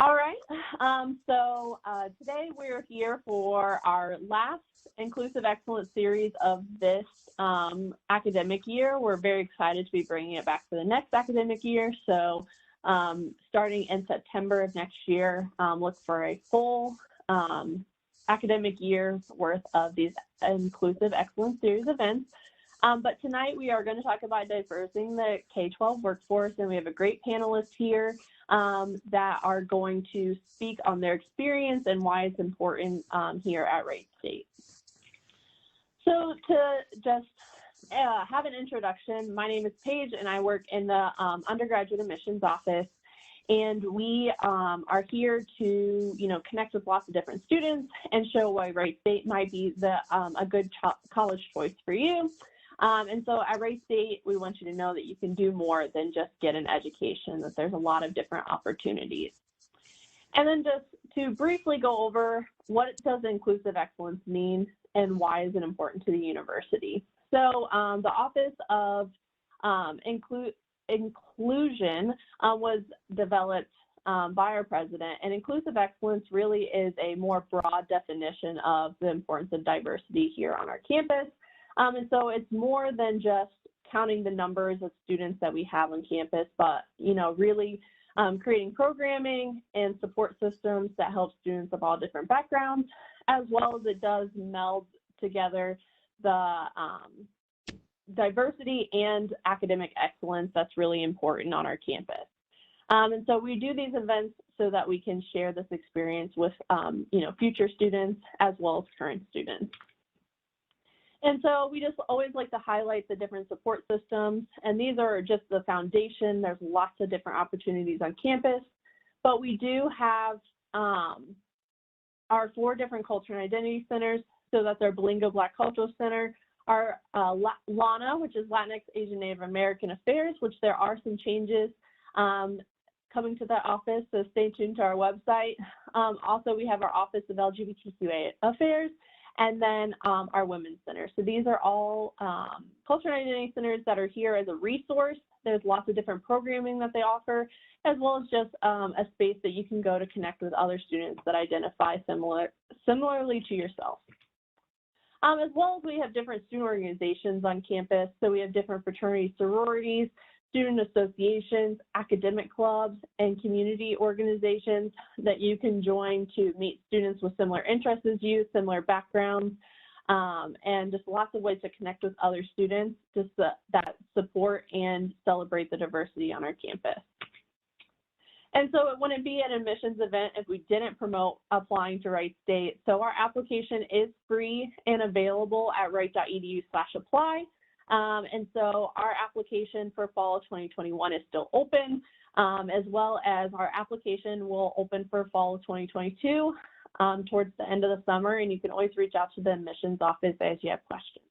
All right, today we're here for our last Inclusive Excellence series of this academic year. We're very excited to be bringing it back for the next academic year. So starting in September of next year, look for a full academic year's worth of these Inclusive Excellence series events. But tonight we are going to talk about diversifying the K-12 workforce, and we have a great panelist here that are going to speak on their experience and why it's important here at Wright State. So to just have an introduction, my name is Paige and I work in the undergraduate admissions office, and we are here to connect with lots of different students and show why Wright State might be a good college choice for you. And so at Wright State, we want you to know that you can do more than just get an education, that there's a lot of different opportunities. And then just to briefly go over what does inclusive excellence mean and why is it important to the university. So the Office of Inclusion was developed by our president, and inclusive excellence really is a more broad definition of the importance of diversity here on our campus. And so it's more than just counting the numbers of students that we have on campus, but really creating programming and support systems that help students of all different backgrounds, as well as it does meld together the diversity and academic excellence that's really important on our campus. And so we do these events so that we can share this experience with future students as well as current students. And so we just always like to highlight the different support systems, and these are just the foundation. There's lots of different opportunities on campus, but we do have our 4 different culture and identity centers. So that's our Bilingual Black Cultural Center, our LANA, which is Latinx Asian Native American Affairs, which there are some changes coming to that office, so stay tuned to our website. Also, we have our Office of LGBTQA Affairs, and then our Women's Center. So these are all culture and identity centers that are here as a resource. There's lots of different programming that they offer, as well as just a space that you can go to connect with other students that identify similarly to yourself. As well as we have different student organizations on campus. So we have different fraternities, sororities, student associations, academic clubs, and community organizations that you can join to meet students with similar interests as you, similar backgrounds, and just lots of ways to connect with other students just that support and celebrate the diversity on our campus. And so it wouldn't be an admissions event if we didn't promote applying to Wright State. So our application is free and available at wright.edu/apply. And so our application for fall of 2021 is still open, as well as our application will open for fall of 2022 towards the end of the summer, and you can always reach out to the admissions office as you have questions.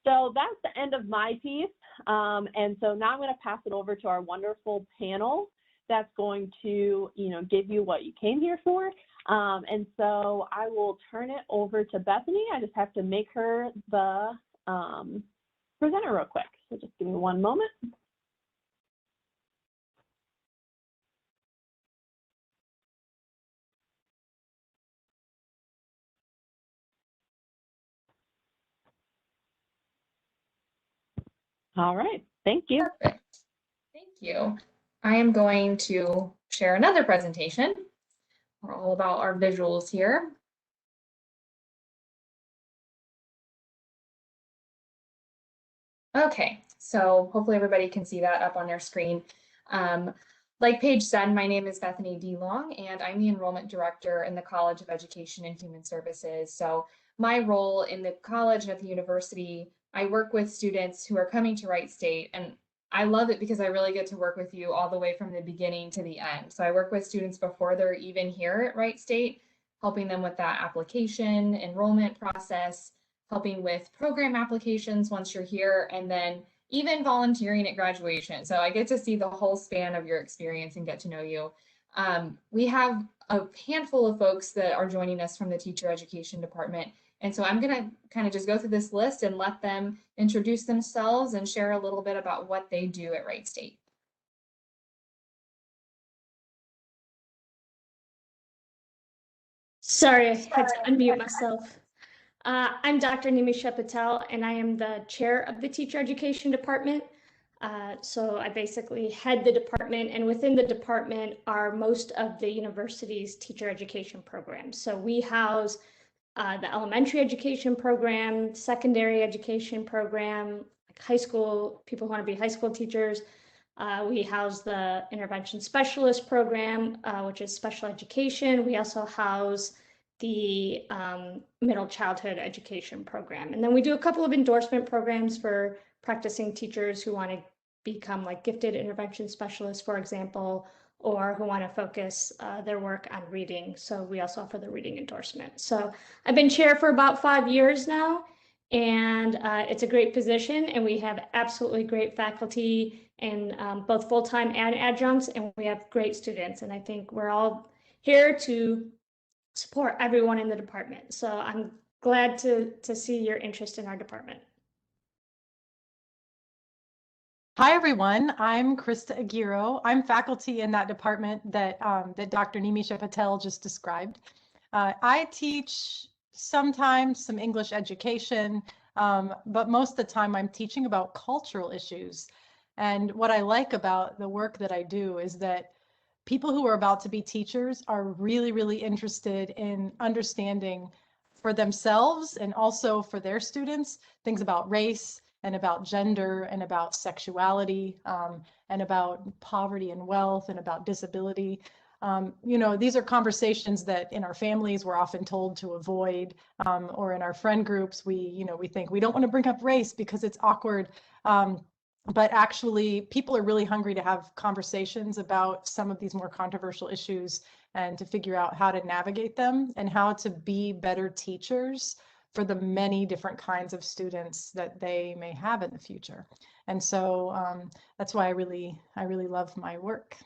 So that's the end of my piece, and so now I'm going to pass it over to our wonderful panel that's going to give you what you came here for. And so I will turn it over to Bethany. I just have to make her the presenter real quick. So just give me one moment. All right, thank you. Perfect. Thank you. I am going to share another presentation. We're all about our visuals here. Okay, so hopefully everybody can see that up on their screen. Like Paige said, my name is Bethany DeLong, and I'm the enrollment director in the College of Education and Human Services. So my role in the college and at the university, I work with students who are coming to Wright State, and I love it because I really get to work with you all the way from the beginning to the end. So I work with students before they're even here at Wright State, helping them with that application, enrollment process, helping with program applications once you're here, and then even volunteering at graduation. So I get to see the whole span of your experience and get to know you. We have a handful of folks that are joining us from the teacher education department. And so I'm gonna kind of just go through this list and let them introduce themselves and share a little bit about what they do at Wright State. Sorry, I had to unmute myself. I'm Dr. Nimisha Patel, and I am the chair of the Teacher Education Department. So I basically head the department, and within the department are most of the university's teacher education programs. So we house the elementary education program, secondary education program, like high school, people who want to be high school teachers. We house the intervention specialist program, which is special education. We also house the middle childhood education program. And then we do a couple of endorsement programs for practicing teachers who want to become like gifted intervention specialists, for example, or who want to focus their work on reading. So we also offer the reading endorsement. So I've been chair for about 5 years now, and it's a great position, and we have absolutely great faculty in both full-time and adjuncts, and we have great students. And I think we're all here to support everyone in the department. So I'm glad to see your interest in our department. Hi, everyone. I'm Krista Aguirre. I'm faculty in that department that Dr. Nimisha Patel just described. I teach sometimes some English education, but most of the time I'm teaching about cultural issues. And what I like about the work that I do is that people who are about to be teachers are really, really interested in understanding for themselves and also for their students things about race and about gender and about sexuality and about poverty and wealth and about disability. These are conversations that in our families we're often told to avoid, or in our friend groups we think we don't want to bring up race because it's awkward. But actually, people are really hungry to have conversations about some of these more controversial issues and to figure out how to navigate them and how to be better teachers for the many different kinds of students that they may have in the future. And so that's why I really love my work.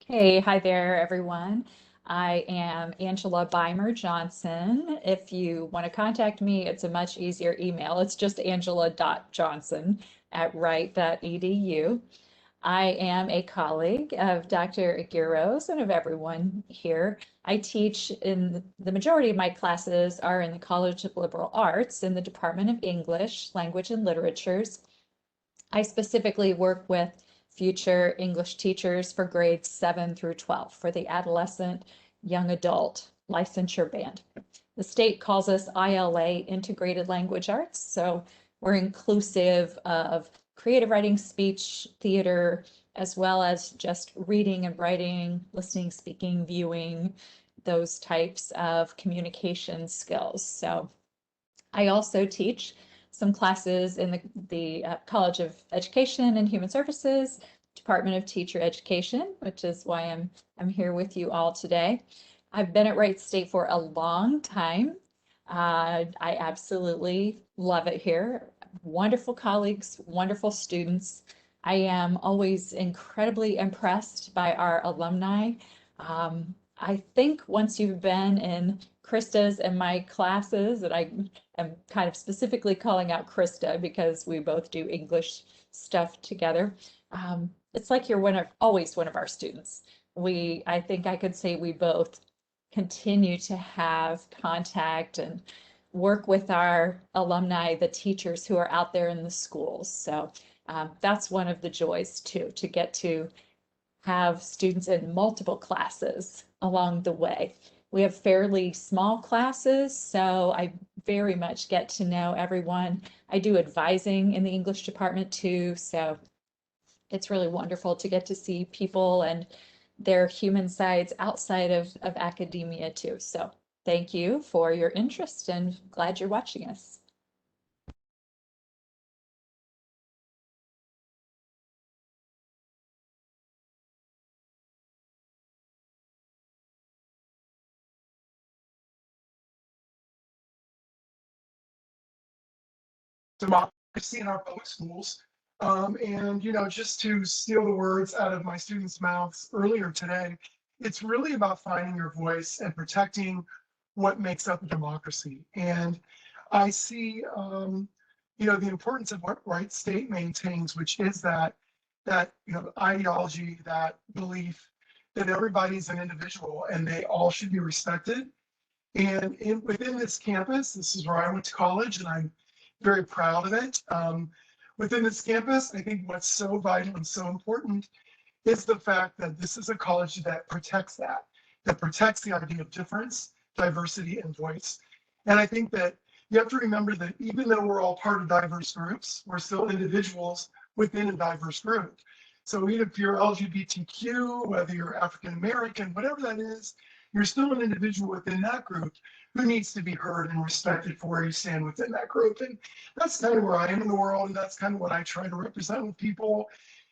Okay, hi there, everyone. I am Angela Beimer Johnson. If you want to contact me, it's a much easier email. It's just angela.johnson@wright.edu. I am a colleague of Dr. Aguirre's and of everyone here. I teach in the majority of my classes are in the College of Liberal Arts in the Department of English, Language and Literatures. I specifically work with future English teachers for grades 7 through 12 for the adolescent young adult licensure band. The state calls us ILA, Integrated Language Arts, so we're inclusive of creative writing, speech, theater, as well as just reading and writing, listening, speaking, viewing, those types of communication skills. So I also teach some classes in the College of Education and Human Services, Department of Teacher Education, which is why I'm here with you all today. I've been at Wright State for a long time. I absolutely love it here. Wonderful colleagues, wonderful students. I am always incredibly impressed by our alumni. I think once you've been in Krista's and my classes, and I am kind of specifically calling out Krista because we both do English stuff together. It's like you're always one of our students. I think I could say we both continue to have contact and work with our alumni, the teachers who are out there in the schools. So that's one of the joys too, to get to have students in multiple classes along the way. We have fairly small classes, so I very much get to know everyone. I do advising in the English department too, so it's really wonderful to get to see people and their human sides outside of academia too. So thank you for your interest and glad you're watching us. Democracy in our public schools. And, just to steal the words out of my students' mouths earlier today, it's really about finding your voice and protecting what makes up a democracy. And I see, the importance of what Wright State maintains, which is that ideology, that belief that everybody's an individual and they all should be respected. And within this campus, this is where I went to college and I'm very proud of it. Within this campus, I think what's so vital and so important is the fact that this is a college that protects that protects the idea of difference, diversity, and voice. And I think that you have to remember that even though we're all part of diverse groups, we're still individuals within a diverse group. So even if you're LGBTQ, whether you're African American, whatever that is, you're still an individual within that group who needs to be heard and respected for where you stand within that group. And that's kind of where I am in the world, and that's kind of what I try to represent with people.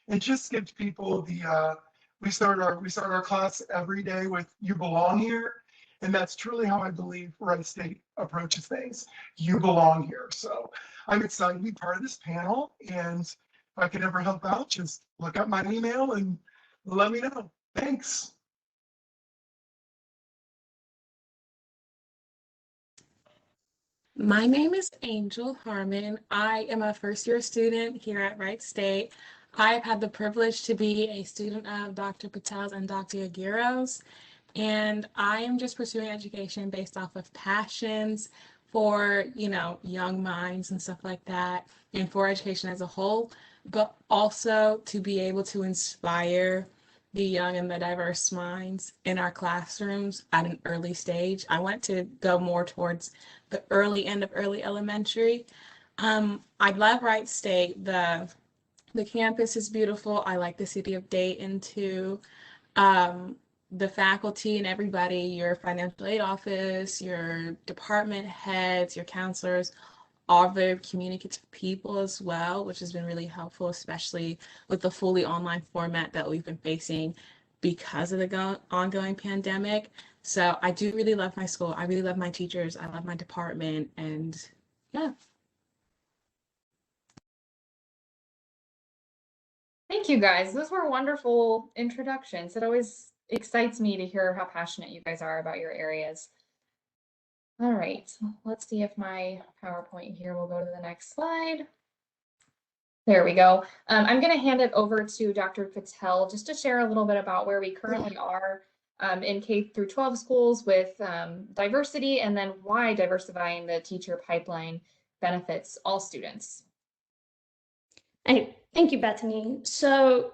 And just give people the we start our class every day with "You belong here," and that's truly how I believe Wright State approaches things. You belong here. So I'm excited to be part of this panel, and if I could ever help out, just look up my email and let me know. Thanks. My name is Angel Harmon. I am a first-year student here at Wright State. I've had the privilege to be a student of Dr. Patel's and Dr. Aguirre's, and I am just pursuing education based off of passions for, young minds and stuff like that, and for education as a whole, but also to be able to inspire the young and the diverse minds in our classrooms at an early stage. I want to go more towards the early end of early elementary. I love Wright State. The campus is beautiful. I like the city of Dayton too. The faculty and everybody, your financial aid office, your department heads, your counselors, are very communicative people as well, which has been really helpful, especially with the fully online format that we've been facing because of the ongoing pandemic. So I do really love my school. I really love my teachers. I love my department, and yeah. Thank you guys. Those were wonderful introductions. It always excites me to hear how passionate you guys are about your areas. All right, let's see if my PowerPoint here will go to the next slide. There we go. I'm going to hand it over to Dr. Patel just to share a little bit about where we currently are in K through 12 schools with diversity, and then why diversifying the teacher pipeline benefits all students. Thank you, Bethany. So,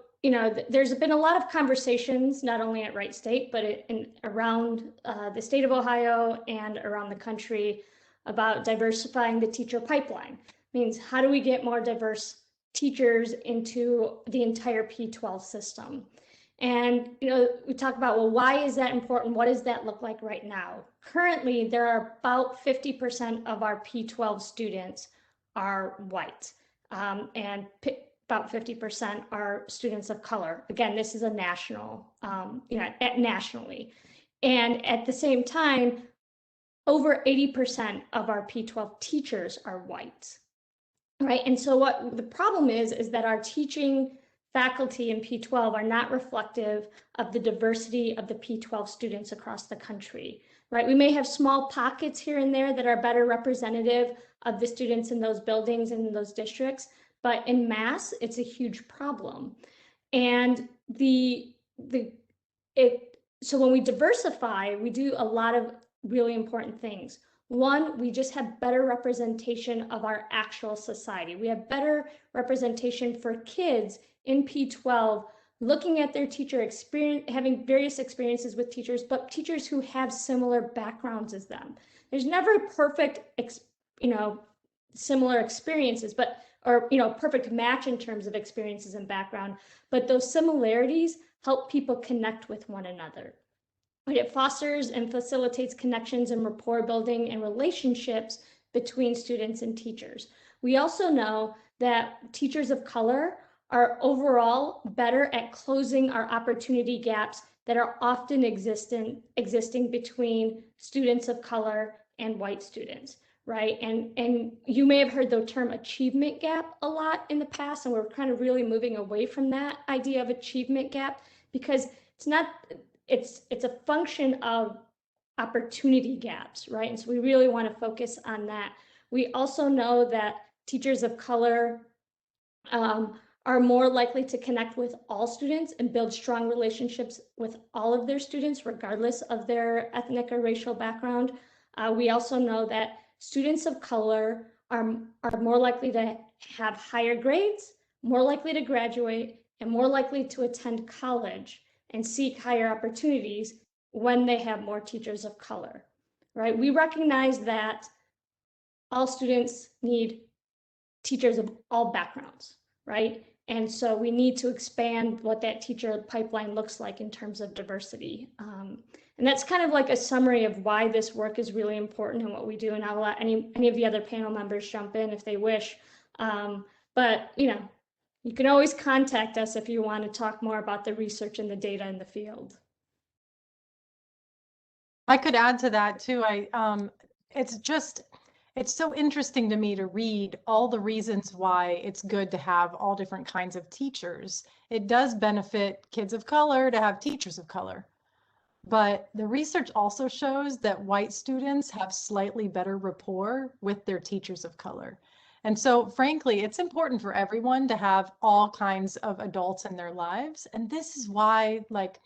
there's been a lot of conversations, not only at Wright State, but around the state of Ohio and around the country about diversifying the teacher pipeline. It means, how do we get more diverse teachers into the entire P12 system? And, we talk about, well, why is that important? What does that look like right now? Currently, there are about 50% of our P12 students are white, and about 50% are students of color. Again, this is a national, nationally. And at the same time, over 80% of our P12 teachers are white, right? And so what the problem is that our teaching faculty in P12 are not reflective of the diversity of the P12 students across the country, right? We may have small pockets here and there that are better representative of the students in those buildings and in those districts, but in mass, it's a huge problem. And so when we diversify, we do a lot of really important things. One, we just have better representation of our actual society. We have better representation for kids in P12, looking at their teacher experience, having various experiences with teachers, but teachers who have similar backgrounds as them. There's never perfect, similar experiences, or perfect match in terms of experiences and background, but those similarities help people connect with one another. It fosters and facilitates connections and rapport building and relationships between students and teachers. We also know that teachers of color are overall better at closing our opportunity gaps that are often existing between students of color and white students, right? And you may have heard the term achievement gap a lot in the past, and we're kind of really moving away from that idea of achievement gap, because it's a function of opportunity gaps, right? And so we really want to focus on that. We also know that teachers of color are more likely to connect with all students and build strong relationships with all of their students, regardless of their ethnic or racial background. We also know that students of color are more likely to have higher grades, more likely to graduate, and more likely to attend college and seek higher opportunities when they have more teachers of color, right? We recognize that all students need teachers of all backgrounds, right? And so we need to expand what that teacher pipeline looks like in terms of diversity. And that's kind of like a summary of why this work is really important and what we do. And I'll let any of the other panel members jump in if they wish. But you can always contact us if you want to talk more about the research and the data in the field. I could add to that too. It's so interesting to me to read all the reasons why it's good to have all different kinds of teachers. It does benefit kids of color to have teachers of color. But the research also shows that white students have slightly better rapport with their teachers of color. And so, frankly, it's important for everyone to have all kinds of adults in their lives. And this is why, like,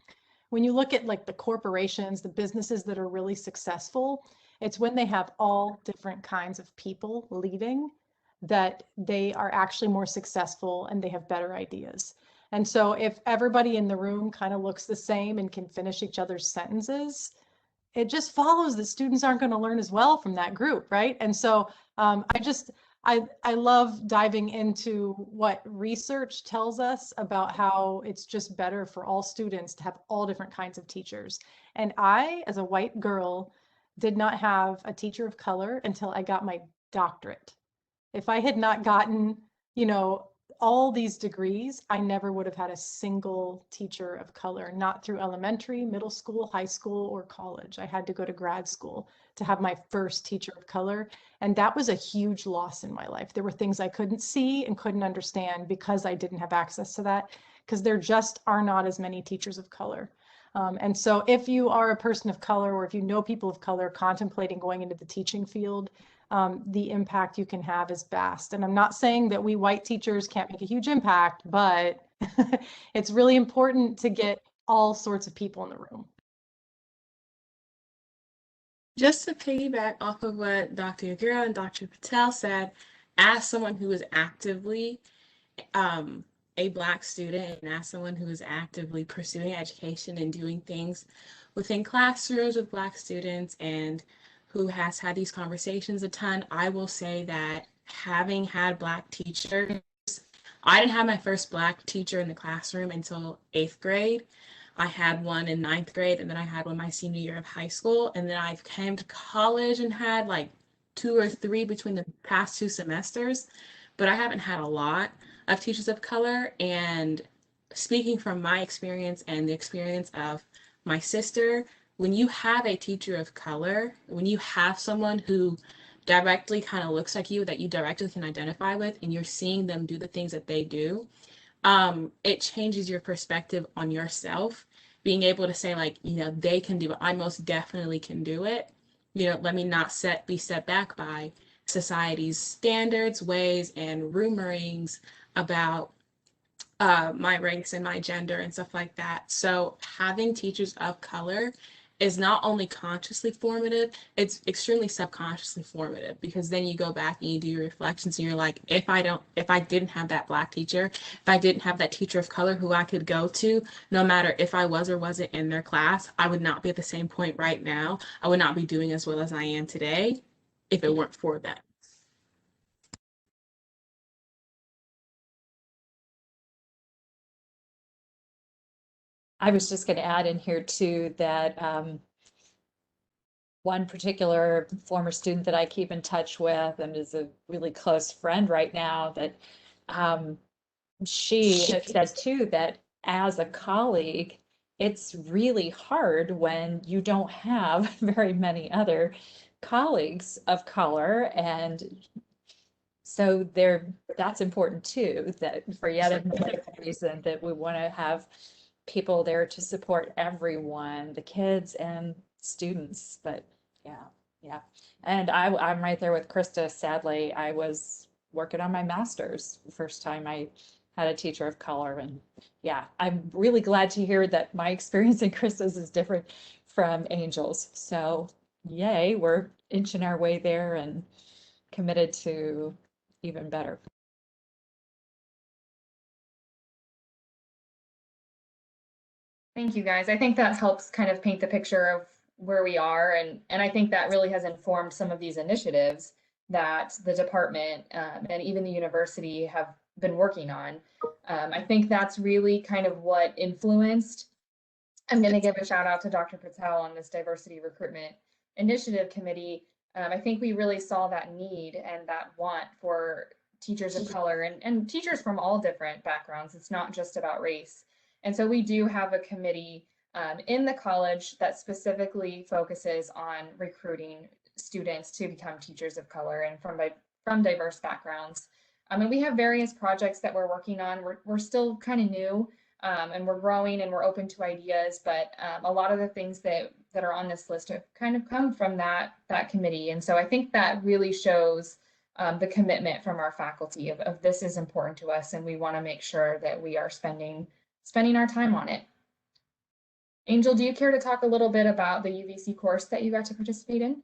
when you look at like the corporations, the businesses that are really successful, it's when they have all different kinds of people leading that they are actually more successful and they have better ideas. And so if everybody in the room kind of looks the same and can finish each other's sentences, it just follows that students aren't going to learn as well from that group, right? And so I love diving into what research tells us about how it's just better for all students to have all different kinds of teachers. And I, as a white girl, did not have a teacher of color until I got my doctorate. If I had not gotten, all these degrees, I never would have had a single teacher of color, not through elementary, middle school, high school, or college. I had to go to grad school to have my first teacher of color. And that was a huge loss in my life. There were things I couldn't see and couldn't understand because I didn't have access to that, because there just are not as many teachers of color. And so if you are a person of color, or if you know people of color contemplating going into the teaching field, the impact you can have is vast. And I'm not saying that we white teachers can't make a huge impact, but it's really important to get all sorts of people in the room. Just to piggyback off of what Dr. Yagura and Dr. Patel said, as someone who is actively a Black student and as someone who is actively pursuing education and doing things within classrooms with Black students and who has had these conversations a ton, I will say that having had Black teachers, I didn't have my first Black teacher in the classroom until 8th grade. I had one in 9th grade, and then I had one my senior year of high school. And then I came to college and had like 2 or 3 between the past 2 semesters, but I haven't had a lot of teachers of color. And speaking from my experience and the experience of my sister, when you have a teacher of color, when you have someone who directly kind of looks like you, that you directly can identify with, and you're seeing them do the things that they do, it changes your perspective on yourself, being able to say, like, they can do it. I most definitely can do it. Let me not be set back by society's standards, ways, and rumorings about my race and my gender and stuff like that. So having teachers of color is not only consciously formative, it's extremely subconsciously formative, because then you go back and you do your reflections and you're like, if I didn't have that Black teacher, if I didn't have that teacher of color who I could go to, no matter if I was or wasn't in their class, I would not be at the same point right now. I would not be doing as well as I am today if it weren't for them. I was just going to add in here too that one particular former student that I keep in touch with and is a really close friend right now, that she has said too that as a colleague, it's really hard when you don't have very many other colleagues of color. And so that's important too, that for yet another reason that we want to have people there to support everyone, the kids and students. But yeah. And I'm right there with Krista. Sadly, I was working on my master's the first time I had a teacher of color. And yeah, I'm really glad to hear that my experience in Krista's is different from Angel's. So yay, we're inching our way there and committed to even better. Thank you, guys. I think that helps kind of paint the picture of where we are. And I think that really has informed some of these initiatives that the department and even the university have been working on. I think that's really kind of what influenced. I'm going to give a shout out to Dr. Patel on this diversity recruitment initiative committee. I think we really saw that need and that want for teachers of color and teachers from all different backgrounds. It's not just about race. And so we do have a committee in the college that specifically focuses on recruiting students to become teachers of color and from diverse backgrounds. And we have various projects that we're working on. We're still kind of new and we're growing and we're open to ideas, but a lot of the things that are on this list have kind of come from that committee. And so I think that really shows the commitment from our faculty of this is important to us and we want to make sure that we are spending our time on it. Angel, do you care to talk a little bit about the UVC course that you got to participate in?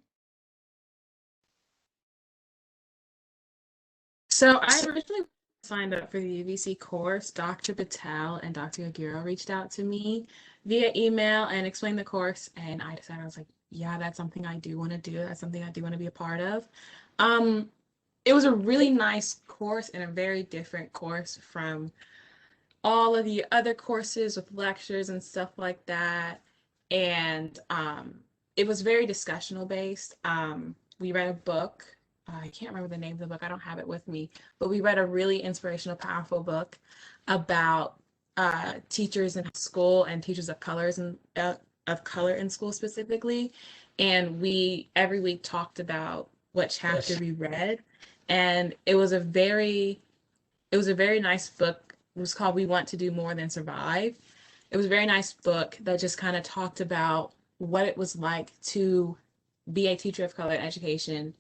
So I originally signed up for the UVC course. Dr. Patel and Dr. Agiro reached out to me via email and explained the course, and I decided, I was like, yeah, that's something I do want to do. That's something I do want to be a part of. It was a really nice course and a very different course from all of the other courses with lectures and stuff like that. And it was very discussional based. We read a book. I can't remember the name of the book. I don't have it with me, but we read a really inspirational, powerful book about teachers in school and teachers of colors and of color in school specifically. And we every week talked about what chapter we read, and it was a very nice book. It was called We Want to Do More Than Survive. It was a very nice book that just kind of talked about what it was like to be a teacher of color in education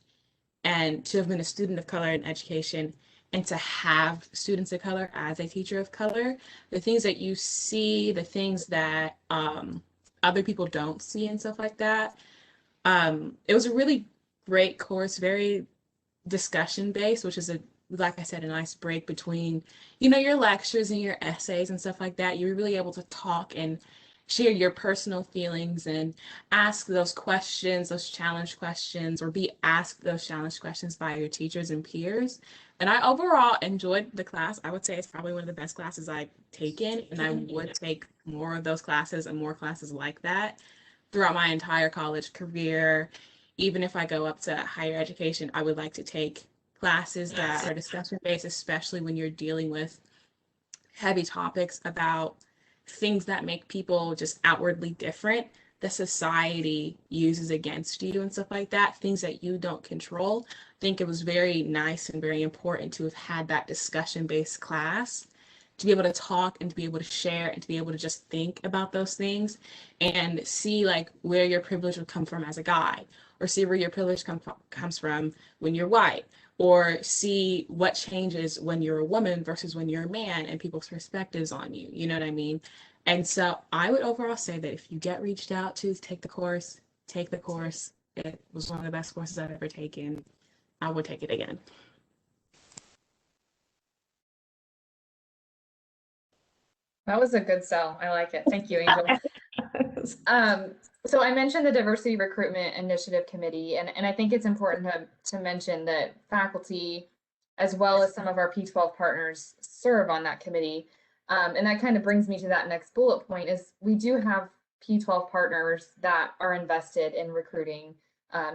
and to have been a student of color in education and to have students of color as a teacher of color, the things that you see, the things that other people don't see and stuff like that. It was a really great course, very discussion based, which is like I said, a nice break between, your lectures and your essays and stuff like that. You're really able to talk and share your personal feelings and ask those questions, those challenge questions, or be asked those challenge questions by your teachers and peers. And I overall enjoyed the class. I would say it's probably one of the best classes I've taken, and I would take more of those classes and more classes like that throughout my entire college career. Even if I go up to higher education, I would like to take classes that are discussion based, especially when you're dealing with heavy topics about things that make people just outwardly different, that society uses against you and stuff like that, things that you don't control. I think it was very nice and very important to have had that discussion-based class, to be able to talk and to be able to share and to be able to just think about those things and see like where your privilege would come from as a guy, or see where your privilege comes from when you're white, or see what changes when you're a woman versus when you're a man and people's perspectives on you. You know what I mean? And so I would overall say that if you get reached out to take the course, take the course. It was one of the best courses I've ever taken. I would take it again. That was a good sell. I like it. Thank you, Angel. So I mentioned the Diversity Recruitment Initiative Committee, and I think it's important to mention that faculty, as well as some of our P12 partners, serve on that committee. And that kind of brings me to that next bullet point is we do have P12 partners that are invested in recruiting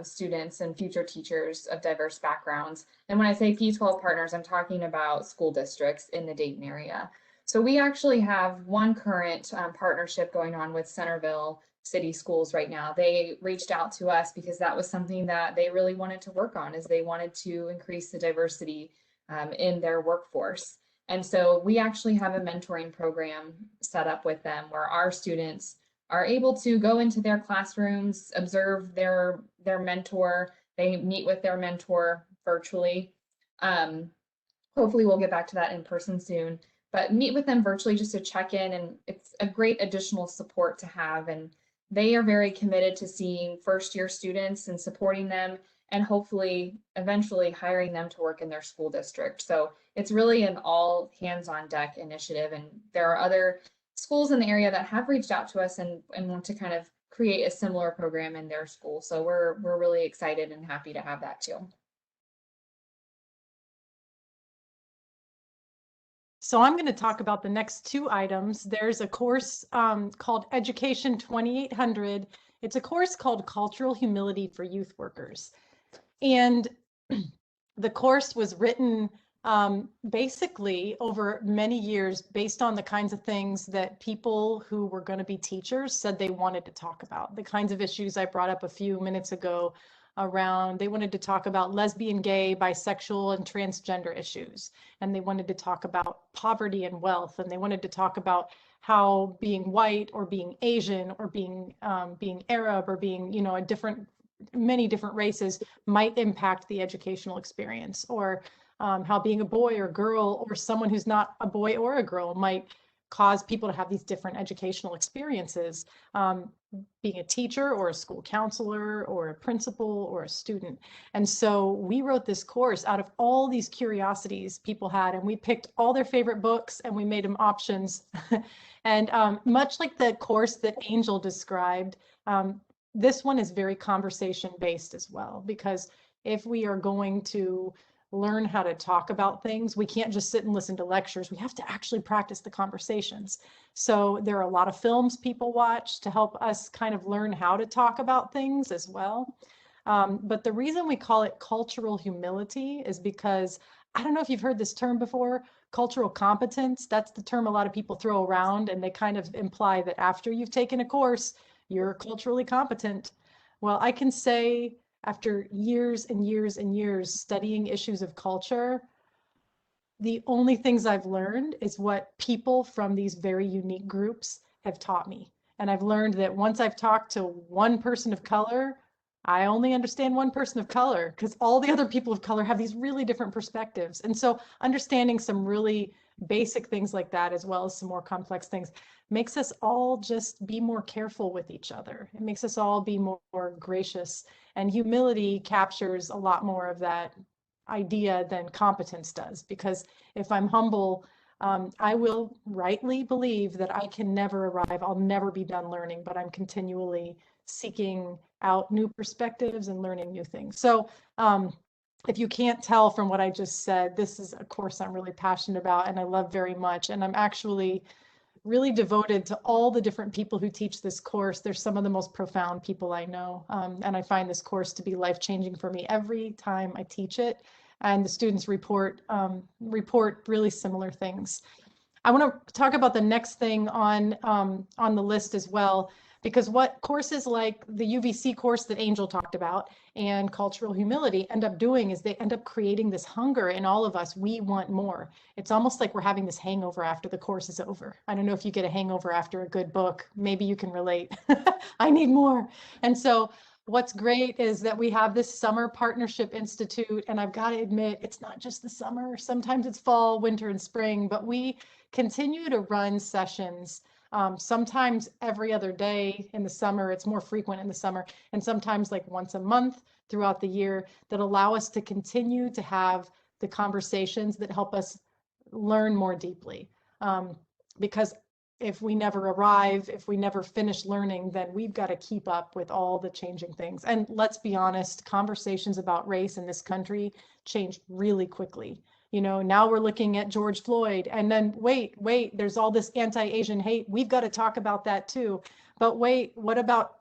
students and future teachers of diverse backgrounds. And when I say P12 partners, I'm talking about school districts in the Dayton area. So we actually have one current partnership going on with Centerville City Schools right now. They reached out to us because that was something that they really wanted to work on, is they wanted to increase the diversity in their workforce. And so we actually have a mentoring program set up with them where our students are able to go into their classrooms, observe their mentor. They meet with their mentor virtually. Hopefully we'll get back to that in person soon. but meet with them virtually just to check in, and it's a great additional support to have. And they are very committed to seeing first-year students and supporting them, and hopefully eventually hiring them to work in their school district. So it's really an all hands on deck initiative. And there are other schools in the area that have reached out to us and want to kind of create a similar program in their school. So we're really excited and happy to have that too. So I'm going to talk about the next two items. There's a course called Education 2800. It's a course called Cultural Humility for Youth Workers. And the course was written basically over many years based on the kinds of things that people who were going to be teachers said they wanted to talk about. The kinds of issues I brought up a few minutes ago around, they wanted to talk about lesbian, gay, bisexual, and transgender issues. And they wanted to talk about poverty and wealth. And they wanted to talk about how being white or being Asian or being Arab or being, you know, many different races might impact the educational experience, or how being a boy or girl or someone who's not a boy or a girl might cause people to have these different educational experiences, being a teacher or a school counselor or a principal or a student. And so we wrote this course out of all these curiosities people had, and we picked all their favorite books and we made them options. And much like the course that Angel described, this one is very conversation based as well, because if we are going to learn how to talk about things, we can't just sit and listen to lectures. We have to actually practice the conversations. So there are a lot of films people watch to help us kind of learn how to talk about things as well. But the reason we call it cultural humility is because, I don't know if you've heard this term before, cultural competence. That's the term a lot of people throw around, and they kind of imply that after you've taken a course, you're culturally competent. Well, I can say after years and years and years studying issues of culture, the only things I've learned is what people from these very unique groups have taught me. And I've learned that once I've talked to one person of color, I only understand one person of color, because all the other people of color have these really different perspectives. And so understanding some really basic things like that, as well as some more complex things, makes us all just be more careful with each other. It makes us all be more gracious. And humility captures a lot more of that idea than competence does, because if I'm humble, I will rightly believe that I can never arrive. I'll never be done learning, but I'm continually seeking out new perspectives and learning new things. So if you can't tell from what I just said, this is a course I'm really passionate about and I love very much. And I'm actually really devoted to all the different people who teach this course. They're some of the most profound people I know. And I find this course to be life-changing for me every time I teach it. And the students report really similar things. I want to talk about the next thing on the list as well, because what courses like the UVC course that Angel talked about and cultural humility end up doing is they end up creating this hunger in all of us. We want more. It's almost like we're having this hangover after the course is over. I don't know if you get a hangover after a good book. Maybe you can relate. I need more. And so what's great is that we have this Summer Partnership Institute, and I've got to admit, it's not just the summer. Sometimes it's fall, winter, and spring, but we continue to run sessions, sometimes every other day in the summer. It's more frequent in the summer, and sometimes like once a month throughout the year, that allow us to continue to have the conversations that help us learn more deeply. Because if we never arrive, if we never finish learning, then we've got to keep up with all the changing things. And let's be honest, conversations about race in this country change really quickly. You know, now we're looking at George Floyd, and then wait, there's all this anti-Asian hate. We've got to talk about that too. But wait, what about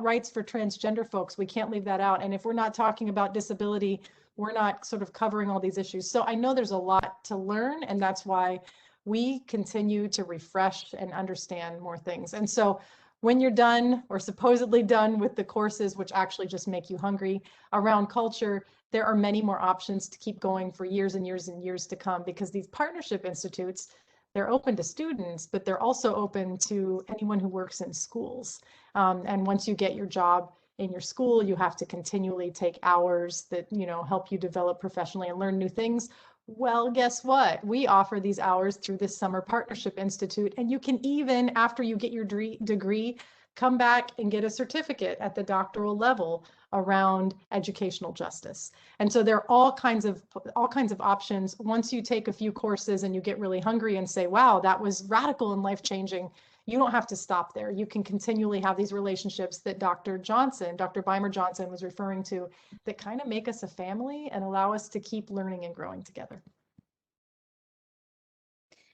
rights for transgender folks? We can't leave that out. And if we're not talking about disability, we're not sort of covering all these issues. So I know there's a lot to learn, and that's why we continue to refresh and understand more things. And so when you're done, or supposedly done, with the courses, which actually just make you hungry around culture, there are many more options to keep going for years and years and years to come, because these partnership institutes, they're open to students, but they're also open to anyone who works in schools. And once you get your job in your school, you have to continually take hours that, you know, help you develop professionally and learn new things, Well, guess what? We offer these hours through this Summer Partnership Institute, and you can even, after you get your degree, come back and get a certificate at the doctoral level around educational justice. And so there are all kinds of options. Once you take a few courses and you get really hungry and say, wow, that was radical and life-changing, you don't have to stop there. You can continually have these relationships that Dr. Beimer Johnson was referring to, that kind of make us a family and allow us to keep learning and growing together.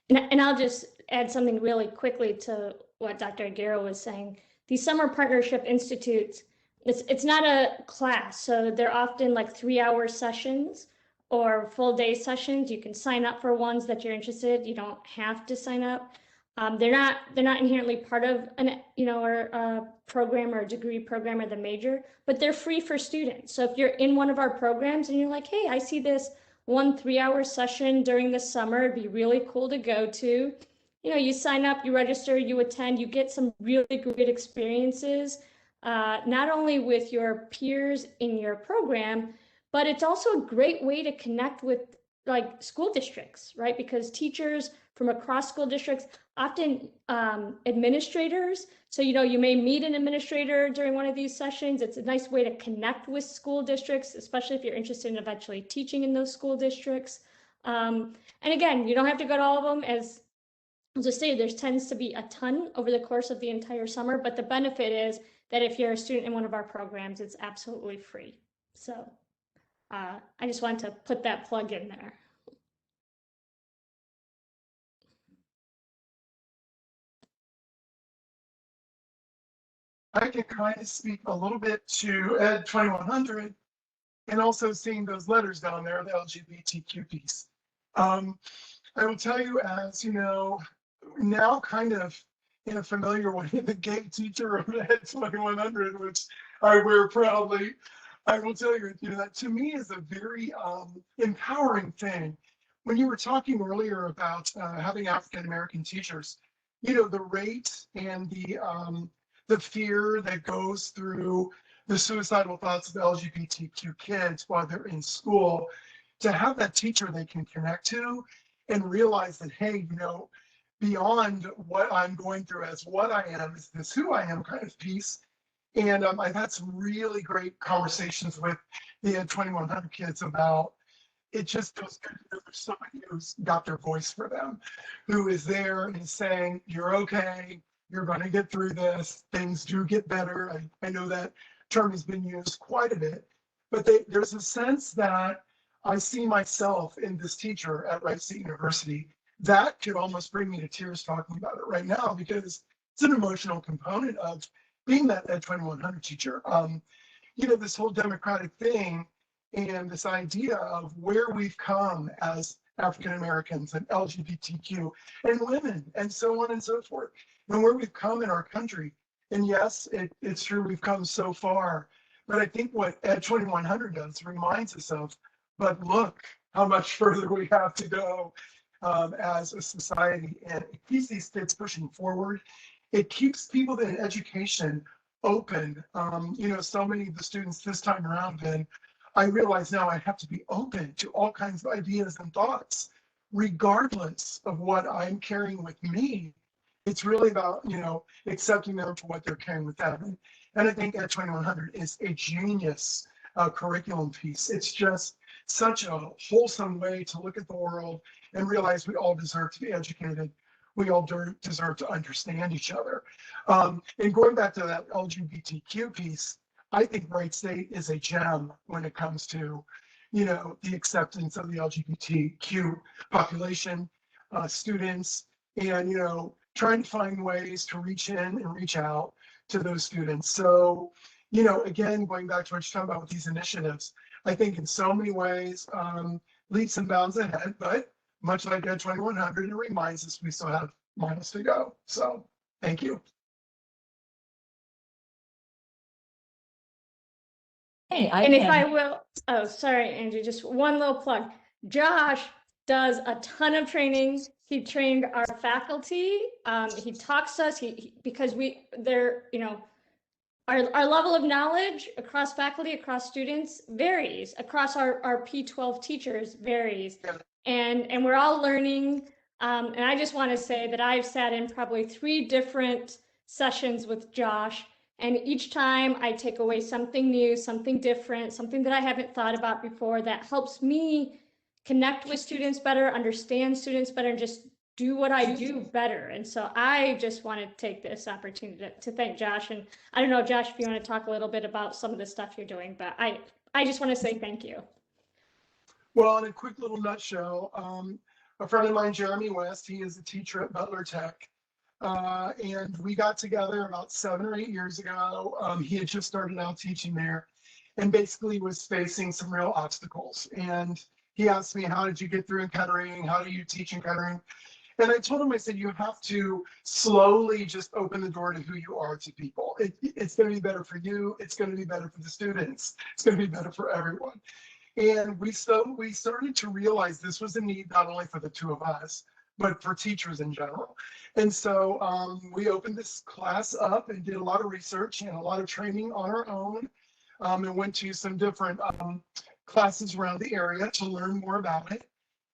And I'll just add something really quickly to what Dr. Aguirre was saying. These summer partnership institutes, it's not a class, so they're often like 3-hour sessions or full day sessions. You can sign up for ones that you're interested. You don't have to sign up. They're not inherently part of an or a program or a degree program or the major, but they're free for students. So if you're in one of our programs and you're like, hey, I see this 1 3-hour session during the summer, it'd be really cool to go to. You sign up, you register, you attend, you get some really great experiences, not only with your peers in your program, but it's also a great way to connect with like school districts, right? Because teachers from across school districts, often administrators. So, you may meet an administrator during one of these sessions. It's a nice way to connect with school districts, especially if you're interested in eventually teaching in those school districts. And again, you don't have to go to all of them. As I'll just say, there tends to be a ton over the course of the entire summer, but the benefit is that if you're a student in one of our programs, it's absolutely free. So I just wanted to put that plug in there. I can kind of speak a little bit to Ed 2100 and also seeing those letters down there, the LGBTQ piece. I will tell you, as you know, now kind of in a familiar way, the gay teacher of Ed 2100, which I wear proudly, I will tell you, that to me is a very empowering thing. When you were talking earlier about having African-American teachers, the rate and the fear that goes through the suicidal thoughts of LGBTQ kids while they're in school, to have that teacher they can connect to and realize that, hey, beyond what I'm going through as what I am, is this who I am kind of piece. And I've had some really great conversations with the Ed 2100 kids about, it just feels good to know there's somebody who's got their voice for them, who is there and is saying, you're okay, you're going to get through this, things do get better. I know that term has been used quite a bit, but there's a sense that I see myself in this teacher at Wright State University. That could almost bring me to tears talking about it right now, because it's an emotional component of being that Ed 2100 teacher. This whole democratic thing and this idea of where we've come as African Americans and LGBTQ and women and so on and so forth, and where we've come in our country. And yes, it's true, we've come so far, but I think what Ed 2100 does reminds us of, but look how much further we have to go as a society. And it keeps these kids pushing forward. It keeps people in education open. So many of the students this time around, then I realize now I have to be open to all kinds of ideas and thoughts, regardless of what I'm carrying with me. It's really about, accepting them for what they're carrying with them. And I think Ed 2100 is a genius curriculum piece. It's just such a wholesome way to look at the world and realize we all deserve to be educated. We all deserve to understand each other. And going back to that LGBTQ piece, I think Wright State is a gem when it comes to, the acceptance of the LGBTQ population, students, and, trying to find ways to reach in and reach out to those students. So, again, going back to what you're talking about with these initiatives, I think in so many ways, leaps and bounds ahead, but much like Ed 2100, it reminds us we still have miles to go. So thank you. Hey, If I will, oh, sorry, Andrew, just one little plug. Josh does a ton of training. He trained our faculty. He talks to us, because our level of knowledge across faculty, across students varies, across our P12 teachers varies. and we're all learning. And I just want to say that I've sat in probably 3 different sessions with Josh, and each time I take away something new, something different, something that I haven't thought about before that helps me connect with students better, understand students better, and just do what I do better. And so I just want to take this opportunity to thank Josh. And I don't know, Josh, if you want to talk a little bit about some of the stuff you're doing, but I just want to say thank you. Well, in a quick little nutshell, a friend of mine, Jeremy West, he is a teacher at Butler Tech. And we got together about 7 or 8 years ago. He had just started out teaching there and basically was facing some real obstacles. And he asked me, how did you get through in Kettering? How do you teach in Kettering? And I told him, I said, you have to slowly just open the door to who you are to people. It's going to be better for you. It's going to be better for the students. It's going to be better for everyone. And we started to realize this was a need not only for the two of us, but for teachers in general. And so we opened this class up and did a lot of research and a lot of training on our own, and went to some different classes around the area to learn more about it.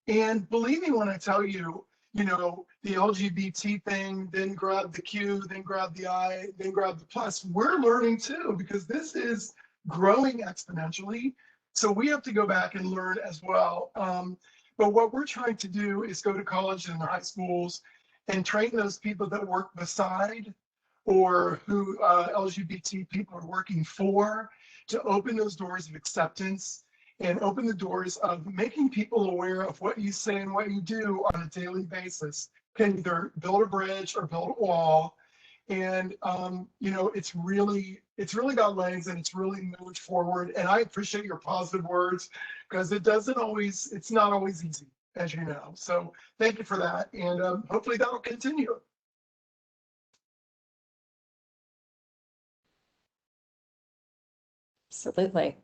And believe me when I tell you, you know, the LGBT thing, then grab the Q, then grab the I, then grab the plus. We're learning too, because this is growing exponentially. So we have to go back and learn as well. But what we're trying to do is go to colleges and high schools and train those people that work beside or who LGBT people are working for, to open those doors of acceptance and open the doors of making people aware of what you say and what you do on a daily basis can either build a bridge or build a wall. And you know, it's really got legs and it's really moved forward. And I appreciate your positive words, because it's not always easy, as you know. So thank you for that, and hopefully that'll continue. Absolutely.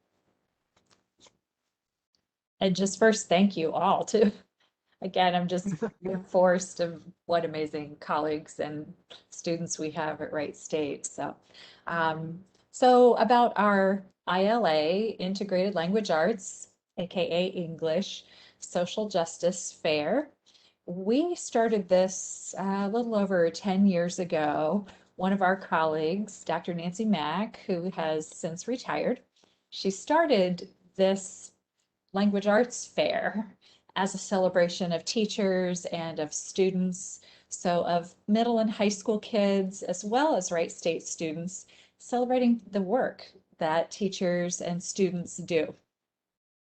And just first, thank you all too. Again, I'm just reinforced of what amazing colleagues and students we have at Wright State. So, so about our ILA, Integrated Language Arts, aka English, Social Justice Fair. We started this a little over 10 years ago. One of our colleagues, Dr. Nancy Mack, who has since retired, she started this language arts fair as a celebration of teachers and of students, so of middle and high school kids, as well as Wright State students, celebrating the work that teachers and students do.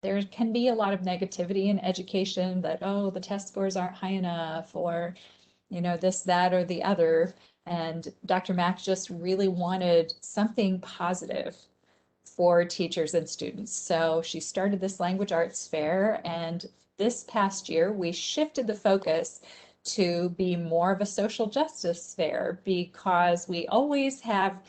There can be a lot of negativity in education that, oh, the test scores aren't high enough, or, you know, this, that, or the other. And Dr. Mack just really wanted something positive for teachers and students. So she started this language arts fair, and this past year we shifted the focus to be more of a social justice fair, because we always have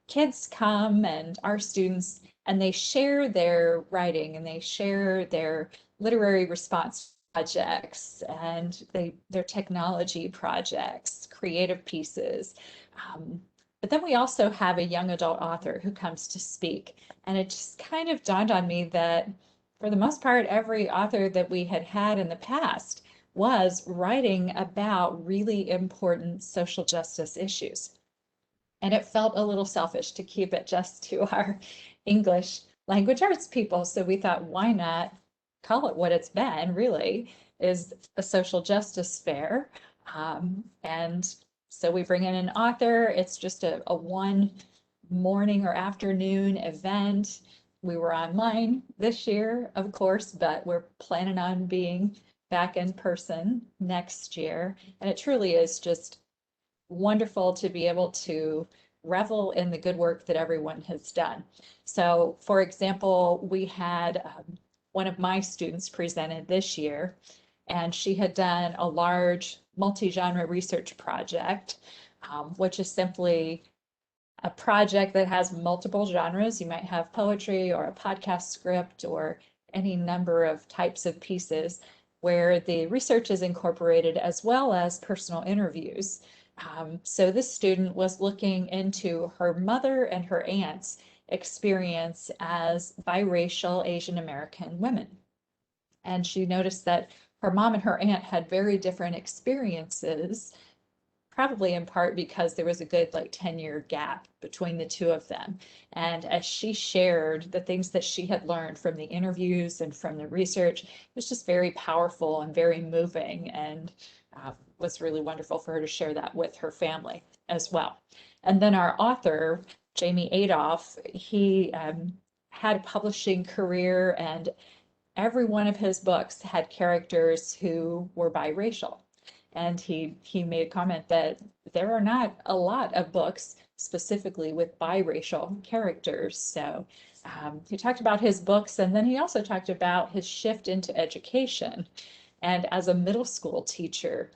kids come and our students, and they share their writing and they share their literary response projects and their technology projects, creative pieces. But then we also have a young adult author who comes to speak. And it just kind of dawned on me that for the most part, every author that we had had in the past was writing about really important social justice issues. And it felt a little selfish to keep it just to our English language arts people. So we thought, why not call it what it's been, really, is a social justice fair. And so we bring in an author. It's just a one morning or afternoon event. We were online this year, of course, but we're planning on being back in person next year. And it truly is just wonderful to be able to revel in the good work that everyone has done. So, for example, we had one of my students presented this year, and she had done a large multi-genre research project, which is simply a project that has multiple genres. You might have poetry or a podcast script or any number of types of pieces where the research is incorporated, as well as personal interviews. So this student was looking into her mother and her aunt's experience as biracial Asian American women. And she noticed that her mom and her aunt had very different experiences, probably in part because there was a good like 10-year gap between the two of them. And as she shared the things that she had learned from the interviews and from the research, it was just very powerful and very moving, and was really wonderful for her to share that with her family as well. And then our author, Jamie Adolf, he had a publishing career, and every one of his books had characters who were biracial. And he made a comment that there are not a lot of books specifically with biracial characters. So he talked about his books, and then he also talked about his shift into education. And as a middle school teacher,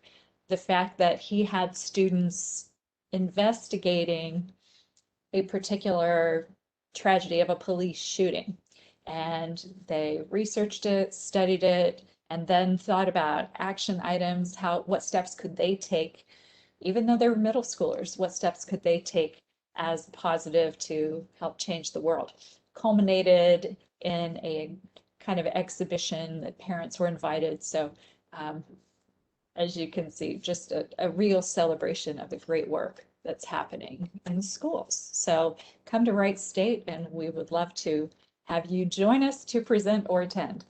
the fact that he had students investigating a particular tragedy of a police shooting. And they researched it, studied it, and then thought about action items, what steps could they take, even though they were middle schoolers, what steps could they take as positive to help change the world. Culminated in a kind of exhibition that parents were invited. So as you can see, just a real celebration of the great work that's happening in schools. So come to Wright State, and we would love to have you join us to present or attend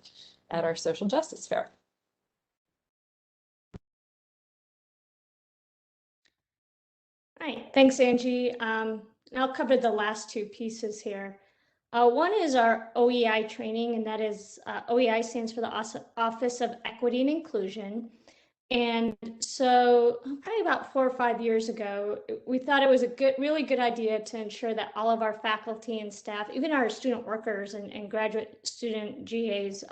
at our social justice fair. All right, thanks, Angie. I'll cover the last two pieces here. One is our OEI training, and that is OEI stands for the Office of Equity and Inclusion. And so probably about 4 or 5 years ago, we thought it was a really good idea to ensure that all of our faculty and staff, even our student workers and graduate student GAs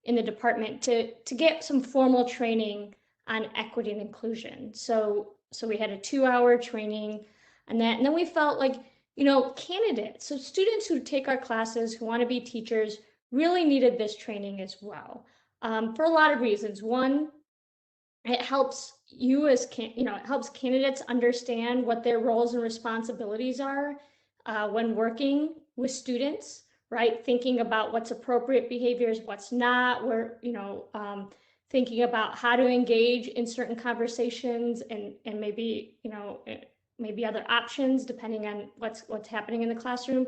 in the department, to get some formal training on equity and inclusion. So we had a 2-hour training on that. And then we felt like, candidates, so students who take our classes, who want to be teachers, really needed this training as well, for a lot of reasons. One, it helps you as it helps candidates understand what their roles and responsibilities are when working with students, right? Thinking about what's appropriate behaviors, what's not, where, thinking about how to engage in certain conversations, and maybe, maybe other options depending on what's happening in the classroom.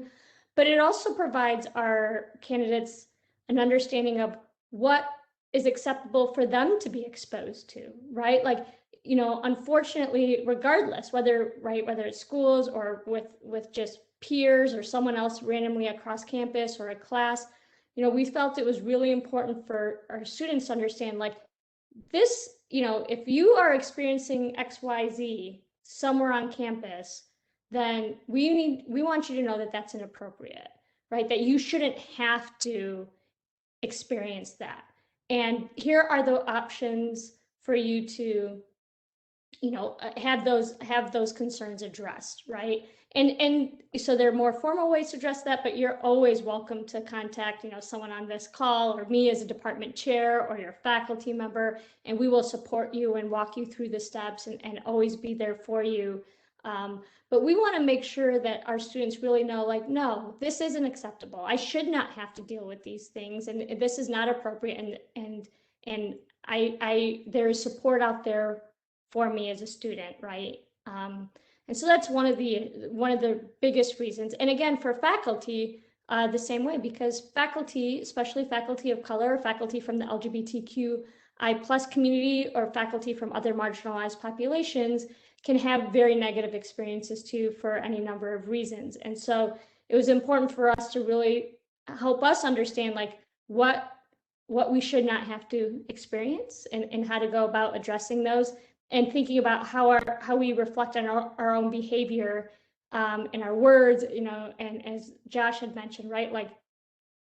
But it also provides our candidates an understanding of what is acceptable for them to be exposed to, right? Like, unfortunately, regardless, whether it's schools or with just peers or someone else randomly across campus or a class, we felt it was really important for our students to understand, like, this, if you are experiencing XYZ somewhere on campus, then we want you to know that that's inappropriate, right? That you shouldn't have to experience that. And here are the options for you to, have those concerns addressed, right? And so there are more formal ways to address that, but you're always welcome to contact, someone on this call, or me as a department chair, or your faculty member, and we will support you and walk you through the steps and always be there for you. But we want to make sure that our students really know, like, no, this isn't acceptable. I should not have to deal with these things, and this is not appropriate. And there is support out there for me as a student, right? And so that's one of the biggest reasons. And again, for faculty, the same way, because faculty, especially faculty of color, faculty from the LGBTQI+ community, or faculty from other marginalized populations, can have very negative experiences too, for any number of reasons. And so it was important for us to really help us understand, like, what we should not have to experience, and how to go about addressing those, and thinking about how we reflect on our own behavior and our words, and as Josh had mentioned, right, like,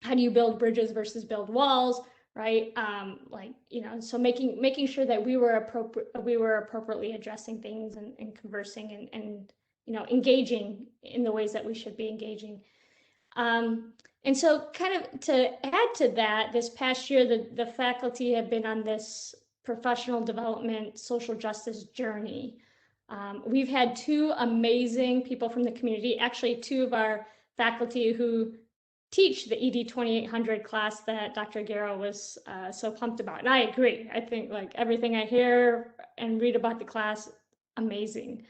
how do you build bridges versus build walls, right? So making sure that we were appropriately addressing things and conversing and engaging in the ways that we should be engaging. And so, kind of to add to that, this past year, the faculty have been on this professional development, social justice journey. We've had 2 amazing people from the community, actually 2 of our faculty who teach the ED 2800 class that Dr. Guerrero was so pumped about. And I agree. I think like everything I hear and read about the class, amazing.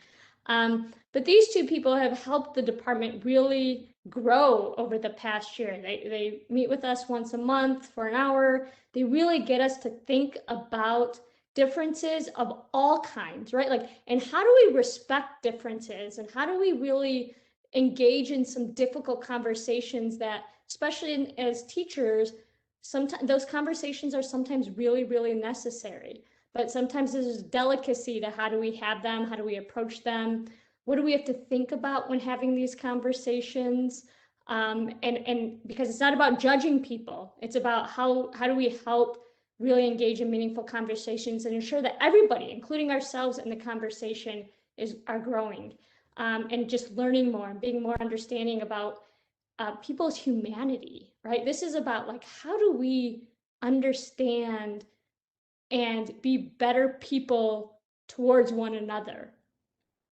But these two people have helped the department really grow over the past year. They meet with us once a month for an hour. They really get us to think about differences of all kinds, right? Like, and how do we respect differences, and how do we really engage in some difficult conversations that, especially as teachers, sometimes those conversations are sometimes really, really necessary. But sometimes there's delicacy to how do we have them, how do we approach them, what do we have to think about when having these conversations, and because it's not about judging people, it's about how do we help really engage in meaningful conversations and ensure that everybody, including ourselves in the conversation, are growing, and just learning more and being more understanding about people's humanity, right? This is about like, how do we understand and be better people towards one another,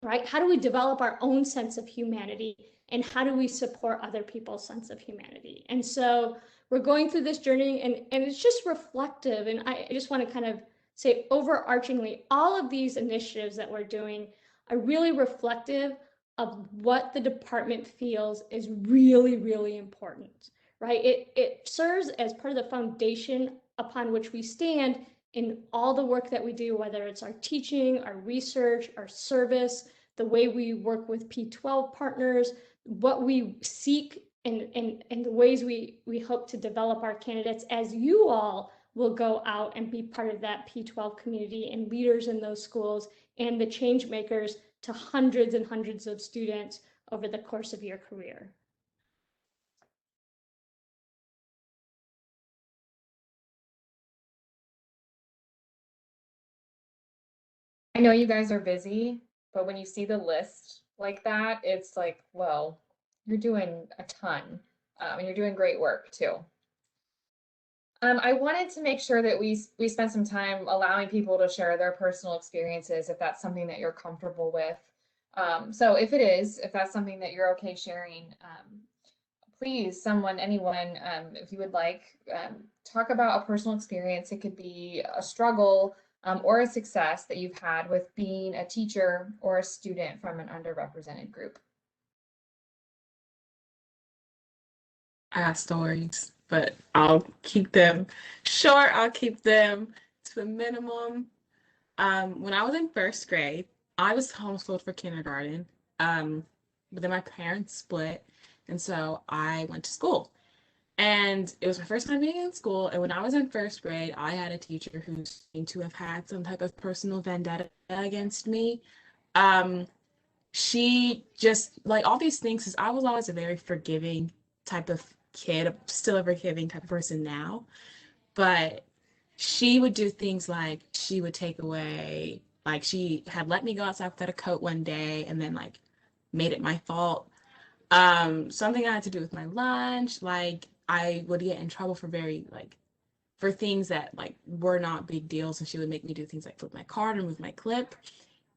right? How do we develop our own sense of humanity, and how do we support other people's sense of humanity? And so we're going through this journey, and it's just reflective. And I just want to kind of say overarchingly, all of these initiatives that we're doing are really reflective of what the department feels is really, really important, right? It serves as part of the foundation upon which we stand in all the work that we do, whether it's our teaching, our research, our service, the way we work with P12 partners, what we seek, and the ways we hope to develop our candidates, as you all will go out and be part of that P12 community and leaders in those schools and the change makers to hundreds and hundreds of students over the course of your career. I know you guys are busy, but when you see the list like that, it's like, well, you're doing a ton, and you're doing great work too. I wanted to make sure that we spent some time allowing people to share their personal experiences, if that's something that you're comfortable with. So if that's something that you're okay sharing, please, anyone, if you would like, talk about a personal experience. It could be a struggle or a success that you've had with being a teacher or a student from an underrepresented group. I have stories, but I'll keep them short. I'll keep them to a minimum. When I was in first grade, I was homeschooled for kindergarten, but then my parents split, and so I went to school. And it was my first time being in school. And when I was in first grade, I had a teacher who seemed to have had some type of personal vendetta against me. She just, like, all these things, because I was always a very forgiving type of kid, still a forgiving type of person now. But she would do things like she would take away, like she had let me go outside without a coat one day and then like made it my fault. Something I had to do with my lunch, like I would get in trouble for things that like were not big deals, and she would make me do things like flip my card and move my clip.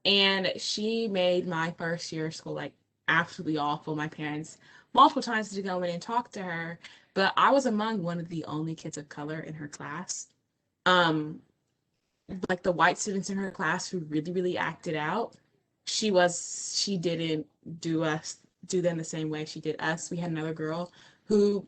And she made my first year of school like absolutely awful. My parents multiple times to go in and talk to her, but I was among one of the only kids of color in her class. Like the white students in her class who really, really acted out, she didn't do them the same way she did us. We had another girl who,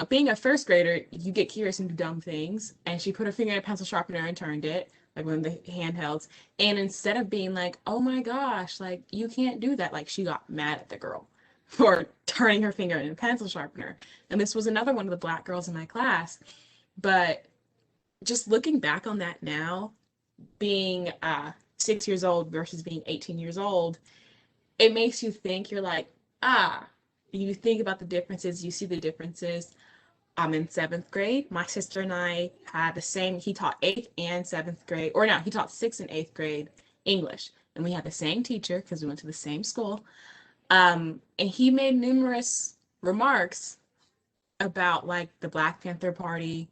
being a first grader, you get curious and do dumb things. And she put her finger in a pencil sharpener and turned it, like one of the handhelds. And instead of being like, oh my gosh, like you can't do that, like she got mad at the girl for turning her finger in a pencil sharpener. And this was another one of the Black girls in my class. But just looking back on that now, being 6 years old versus being 18 years old, it makes you think. You're like, you think about the differences, you see the differences. I'm in 7th grade. My sister and I had the same, he taught 8th and 7th grade, or no, he taught 6th and 8th grade English. And we had the same teacher because we went to the same school. And he made numerous remarks about like the Black Panther Party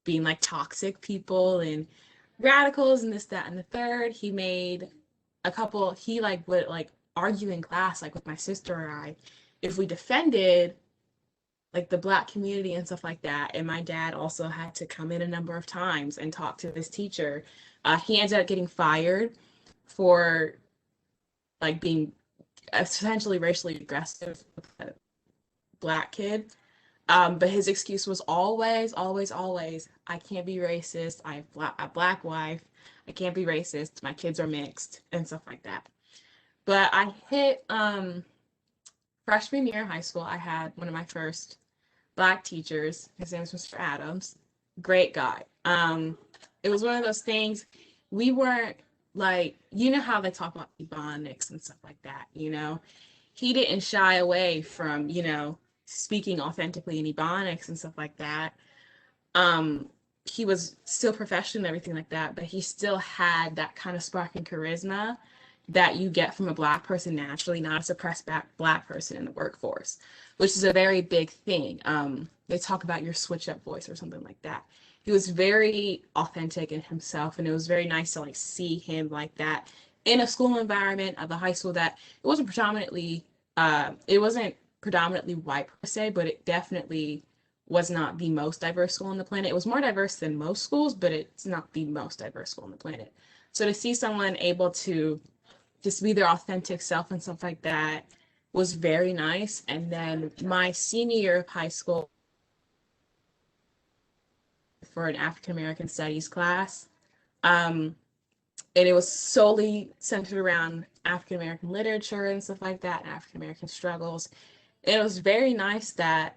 being like toxic people and radicals and this, that, and the third. He made he like would like argue in class like with my sister and I if we defended like the Black community and stuff like that. And my dad also had to come in a number of times and talk to this teacher. He ended up getting fired for like being essentially racially aggressive with a Black kid. But his excuse was always, always, always, I can't be racist. I have a Black wife. I can't be racist. My kids are mixed and stuff like that. But I hit freshman year of high school. I had one of my first Black teachers. His name was Mr. Adams. Great guy. It was one of those things. We weren't like, you know how they talk about Ebonics and stuff like that, you know? He didn't shy away from, you know, speaking authentically in Ebonics and stuff like that. He was still professional and everything like that, but he still had that kind of spark and charisma that you get from a Black person naturally, not a suppressed Black person in the workforce, which is a very big thing. They talk about your switch up voice or something like that. He was very authentic in himself, and it was very nice to like see him like that in a school environment of a high school that it wasn't predominantly white per se, but it definitely was not the most diverse school on the planet. It was more diverse than most schools, but it's not the most diverse school on the planet. So to see someone able to just be their authentic self and stuff like that was very nice. And then my senior year of high school, for an African American studies class, and it was solely centered around African American literature and stuff like that, and African American struggles. It was very nice that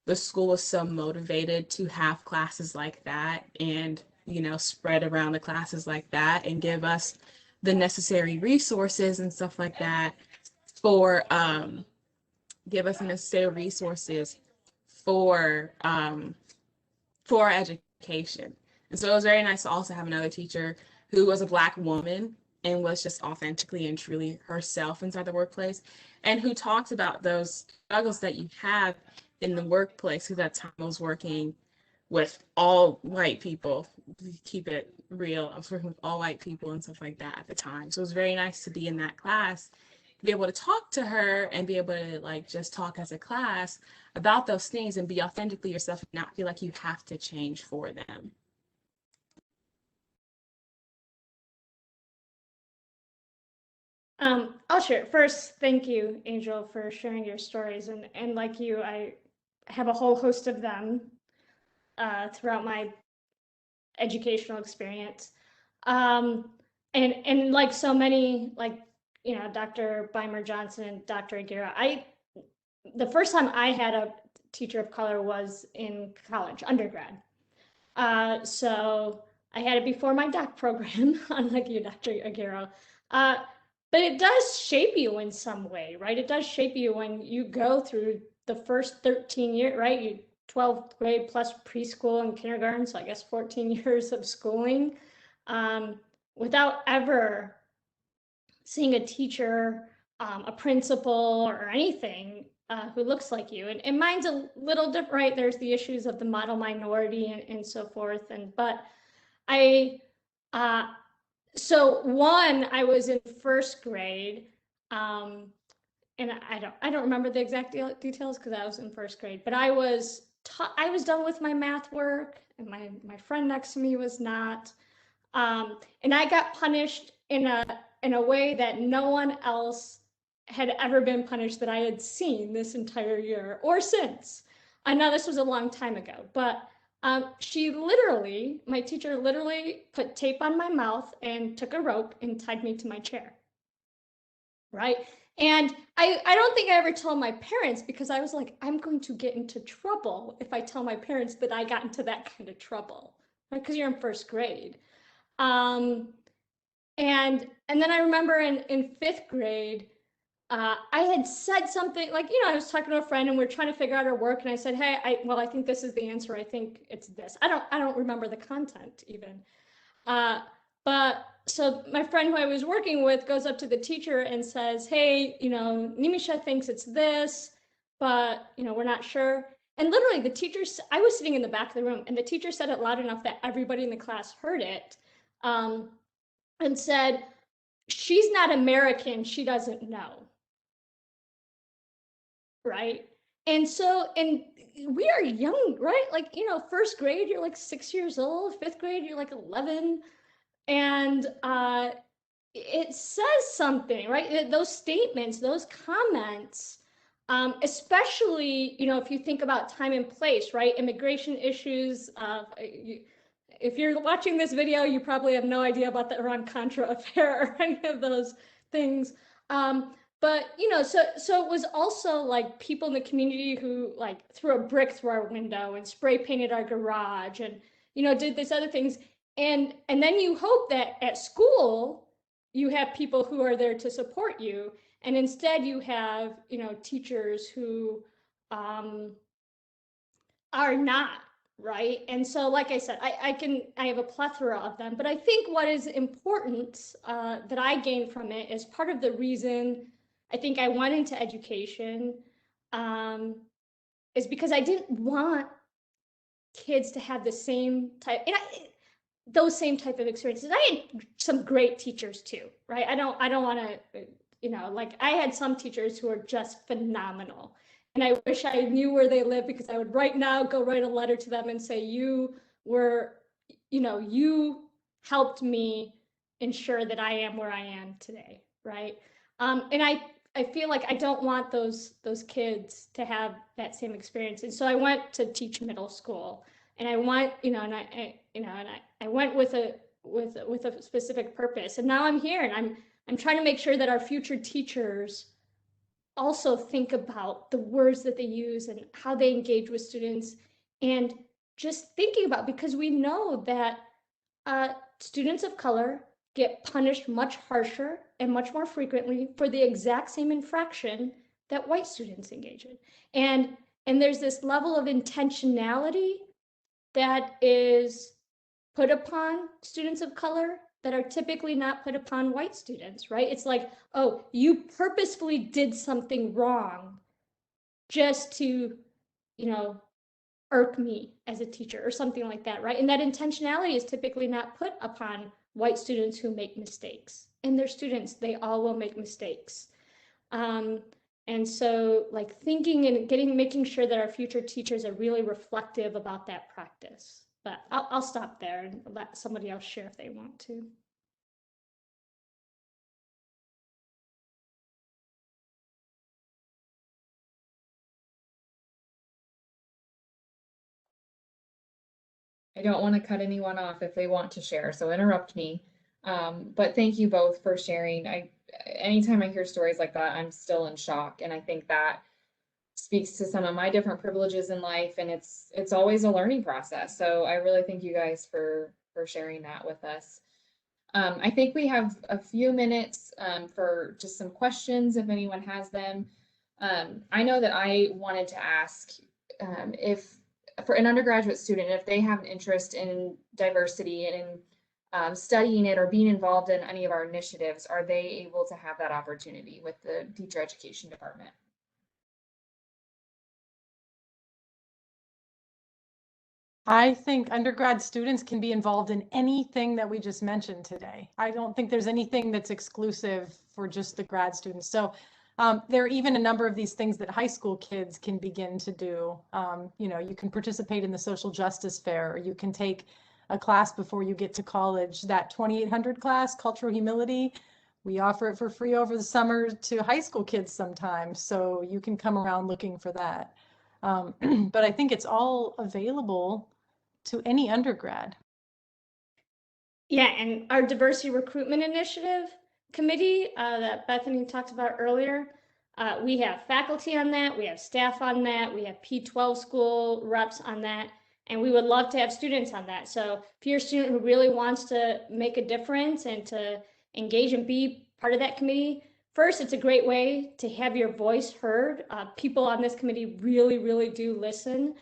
the school was so motivated to have classes like that, and you know, spread around the classes like that, and give us the necessary resources and stuff like that for give us the necessary resources for our education. And so it was very nice to also have another teacher who was a Black woman and was just authentically and truly herself inside the workplace, and who talked about those struggles that you have in the workplace. Because that time I was working with all white people, keep it real. I was working with all white people and stuff like that at the time. So it was very nice to be in that class, be able to talk to her and be able to like just talk as a class about those things and be authentically yourself and not feel like you have to change for them. I'll share. First, thank you, Angel, for sharing your stories. And like you, I have a whole host of them throughout my educational experience. And like so many, like, you know, Dr. Beimer Johnson and Dr. Aguirre, the first time I had a teacher of color was in college, undergrad. So I had it before my doc program, unlike you, Dr. Aguirre. But it does shape you in some way, right? It does shape you when you go through the first 13 years, right? You 12th grade plus preschool and kindergarten, so I guess 14 years of schooling, without ever seeing a teacher, a principal, or anything who looks like you. And mine's a little different, right? There's the issues of the model minority and so forth. But so one, I was in first grade, and I don't remember the exact details because I was in first grade, but I was done with my math work, and my friend next to me was not, and I got punished in a way that no one else had ever been punished that I had seen this entire year or since. I know this was a long time ago, but my teacher literally put tape on my mouth and took a rope and tied me to my chair. Right. And I don't think I ever told my parents, because I was like, I'm going to get into trouble if I tell my parents that I got into that kind of trouble, right? Because you're in first grade. And then I remember in fifth grade, I had said something like, you know, I was talking to a friend and we are trying to figure out our work, and I said, hey, I think this is the answer. I think it's this. I don't remember the content even. But so my friend who I was working with goes up to the teacher and says, hey, you know, Nimisha thinks it's this, but, you know, we're not sure. And literally the teacher, I was sitting in the back of the room, and the teacher said it loud enough that everybody in the class heard it, and said, she's not American, she doesn't know. Right? And so, and we are young, right? Like, you know, first grade, you're like 6 years old, fifth grade, you're like 11. And it says something, right? Those statements, those comments, especially, you know, if you think about time and place, right? Immigration issues. If you're watching this video, you probably have no idea about the Iran-Contra affair or any of those things. But, you know, so it was also like people in the community who like threw a brick through our window and spray painted our garage and, you know, did these other things. And then you hope that at school, you have people who are there to support you. And instead you have, you know, teachers who are not, right? And so, like I said, I have a plethora of them, but I think what is important that I gained from it is part of the reason I think I went into education is because I didn't want kids to have the same type, and those same type of experiences. I had some great teachers too, right? I don't want to, you know, like I had some teachers who are just phenomenal. And I wish I knew where they live because I would right now go write a letter to them and say, you were, you know, you helped me ensure that I am where I am today, right? And I feel like I don't want those kids to have that same experience. And so I went to teach middle school, and I went, you know, and I went with a specific purpose. And now I'm here, and I'm trying to make sure that our future teachers also think about the words that they use and how they engage with students, and just thinking about, because we know that students of color get punished much harsher and much more frequently for the exact same infraction that white students engage in. And there's this level of intentionality that is put upon students of color that are typically not put upon white students, right? It's like, oh, you purposefully did something wrong just to, you know, irk me as a teacher or something like that, right? And that intentionality is typically not put upon white students who make mistakes. And they're students, they all will make mistakes. And so like thinking and making sure that our future teachers are really reflective about that practice. But I'll stop there and let somebody else share if they want to. I don't want to cut anyone off if they want to share, so interrupt me. But thank you both for sharing. Anytime I hear stories like that, I'm still in shock, and I think that speaks to some of my different privileges in life, and it's always a learning process. So I really thank you guys for sharing that with us. I think we have a few minutes for just some questions if anyone has them. I know that I wanted to ask if for an undergraduate student, if they have an interest in diversity and in studying it or being involved in any of our initiatives, are they able to have that opportunity with the teacher education department? I think undergrad students can be involved in anything that we just mentioned today. I don't think there's anything that's exclusive for just the grad students. So there are even a number of these things that high school kids can begin to do. You know, you can participate in the social justice fair, or you can take a class before you get to college. That 2800 class, Cultural Humility, we offer it for free over the summer to high school kids sometimes. So you can come around looking for that. But I think it's all available to any undergrad. Yeah, and our diversity recruitment initiative committee that Bethany talked about earlier, we have faculty on that, we have staff on that, we have P12 school reps on that, and we would love to have students on that. So if you're a student who really wants to make a difference and to engage and be part of that committee, first, it's a great way to have your voice heard. People on this committee really, really do listen.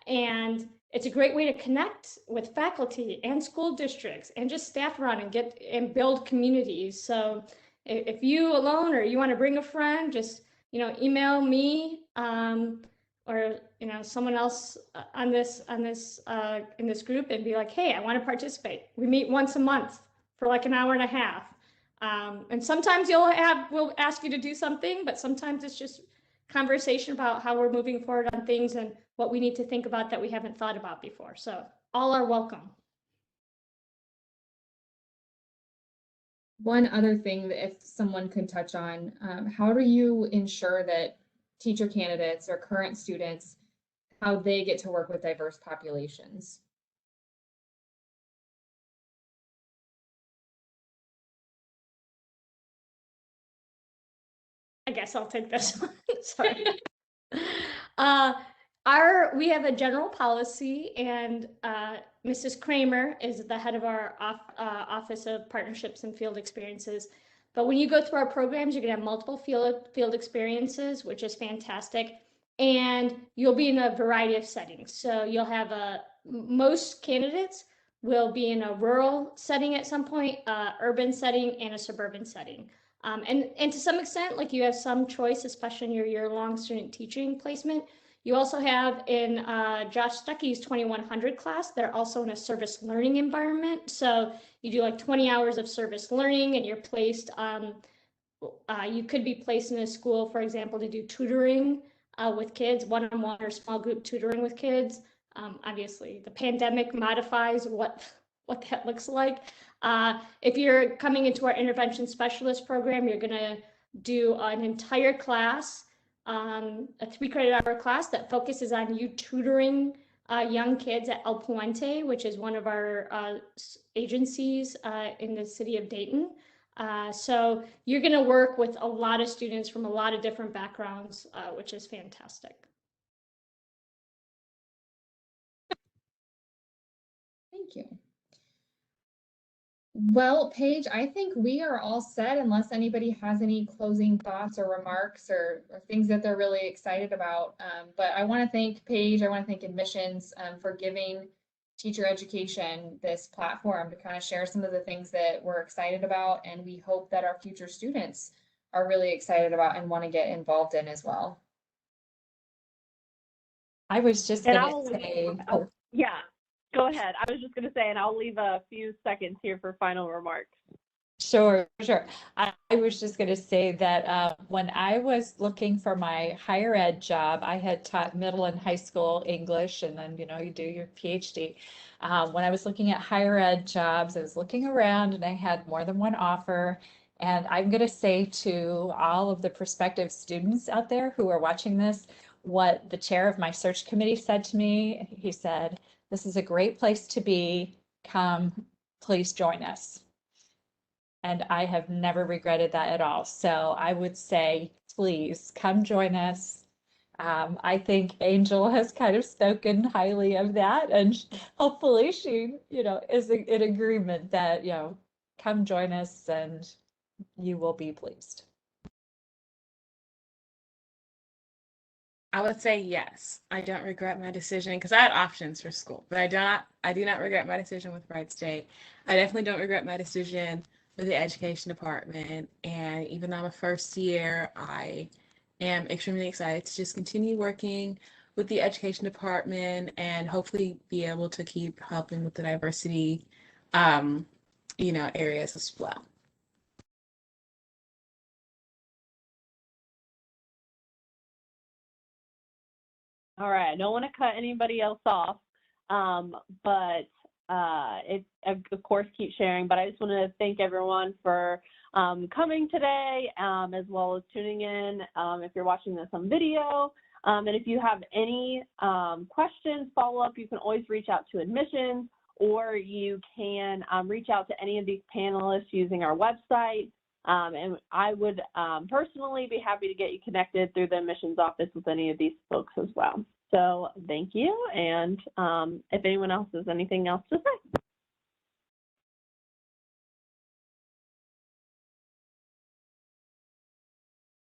And it's a great way to connect with faculty and school districts and just staff around and get and build communities. So if you alone or you want to bring a friend, just, you know, email me or, you know, someone else in this group and be like, hey, I want to participate. We meet once a month for like an hour and a half. And sometimes we'll ask you to do something, but sometimes it's just, conversation about how we're moving forward on things and what we need to think about that we haven't thought about before. So all are welcome. One other thing that if someone could touch on, how do you ensure that teacher candidates or current students, how they get to work with diverse populations? I guess I'll take this one. Sorry. We have a general policy, and Mrs. Kramer is the head of our Office of Partnerships and Field Experiences. But when you go through our programs, you're going to have multiple field experiences, which is fantastic. And you'll be in a variety of settings. So you'll have most candidates will be in a rural setting at some point, urban setting, and a suburban setting. And to some extent, like you have some choice, especially in your year-long student teaching placement. You also have in Josh Stuckey's 2100 class, they're also in a service learning environment. So you do like 20 hours of service learning, and you're placed, you could be placed in a school, for example, to do tutoring with kids, one-on-one or small group tutoring with kids. Obviously, the pandemic modifies what that looks like. If you're coming into our intervention specialist program, you're gonna do an entire class, a 3-credit-hour class that focuses on you tutoring young kids at El Puente, which is one of our agencies in the city of Dayton. So you're gonna work with a lot of students from a lot of different backgrounds, which is fantastic. Thank you. Well, Paige, I think we are all set unless anybody has any closing thoughts or remarks or things that they're really excited about. But I want to thank Paige, I want to thank Admissions for giving teacher education this platform to kind of share some of the things that we're excited about, and we hope that our future students are really excited about and want to get involved in as well. I was just going to say, yeah, go ahead. I was just going to say, and I'll leave a few seconds here for final remarks. Sure. I was just going to say that when I was looking for my higher ed job, I had taught middle and high school English, and then, you do your PhD. When I was looking at higher ed jobs, I was looking around and I had more than one offer. And I'm going to say to all of the prospective students out there who are watching this, what the chair of my search committee said to me. He said, "This is a great place to be. Come, please join us." And I have never regretted that at all. So I would say, please come join us. I think Angel has kind of spoken highly of that, and hopefully she, is in agreement that, come join us and you will be pleased. I would say yes. I don't regret my decision because I had options for school, but I do not regret my decision with Wright State. I definitely don't regret my decision with the education department. And even though I'm a first year, I am extremely excited to just continue working with the education department and hopefully be able to keep helping with the diversity, areas as well. All right, I don't want to cut anybody else off, but of course, keep sharing. But I just want to thank everyone for coming today, as well as tuning in if you're watching this on video. And if you have any questions, follow-up, you can always reach out to admissions, or you can reach out to any of these panelists using our website. And I would personally be happy to get you connected through the admissions office with any of these folks as well. So thank you. And if anyone else has anything else to say.